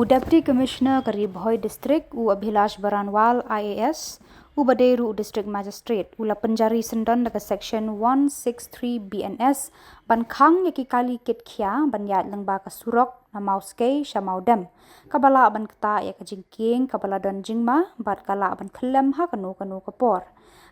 Deputy Commissioner kari Bhoi District Abhilash Baranwal IAS Baderu District Magistrate Pynjari Sendon daga Section 163 BNS Bankhang yaki kali kitkhya banyat lengba ka surok na Mawskei sha Mawdem kabala ban kata ya ka Jingkieng kabala don jingma bat kala ban khlem ha kanu Khubor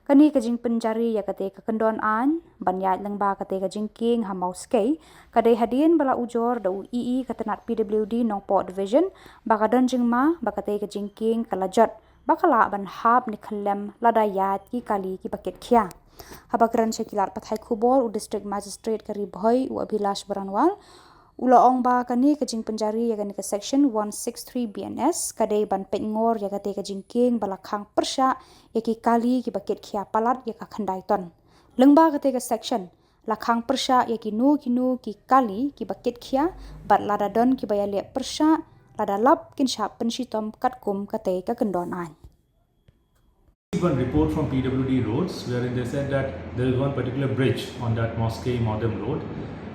kani ka jing Pynjari ya kate ka kendon an banyat lengba kate ka Jingkieng ha Mawskei kadai hadien bala ujor da UEE katanat PWD nong Port Division baka don jingma bakate ka Jingkieng kalajot bakala ban hab ni khlem ladayat ki kali ki baket khya habakran sekilat pathai Khubor District Magistrate kari Bhoi Abhilash Baranwal ulaong ba kani ka jing Pynjari ya kani ka Section 163 BNS kadai ban pengor ya kate ka Jingkieng balakhang persya ya ki kali ki baket khya palat ya ka khandai ton lengba kate ka section lakhang persya ya ki nu ki kali ki baket khya bat lada don ki bayale persya lada lap kin sha penshitom katkum kate ka kendon an. One report from PWD roads wherein they said that there is one particular bridge on that Mawskei Mawdem road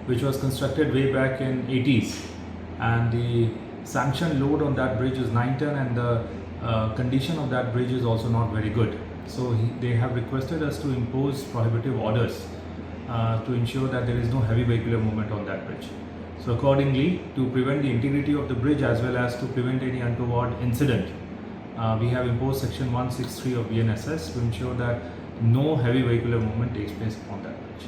which was constructed way back in 80s and the sanction load on that bridge is 9 ton and the condition of that bridge is also not very good. So they have requested us to impose prohibitive orders to ensure that there is no heavy vehicular movement on that bridge. So accordingly, to prevent the integrity of the bridge as well as to prevent any untoward incident, we have imposed Section 163 of BNSS to ensure that no heavy vehicular movement takes place on that bridge.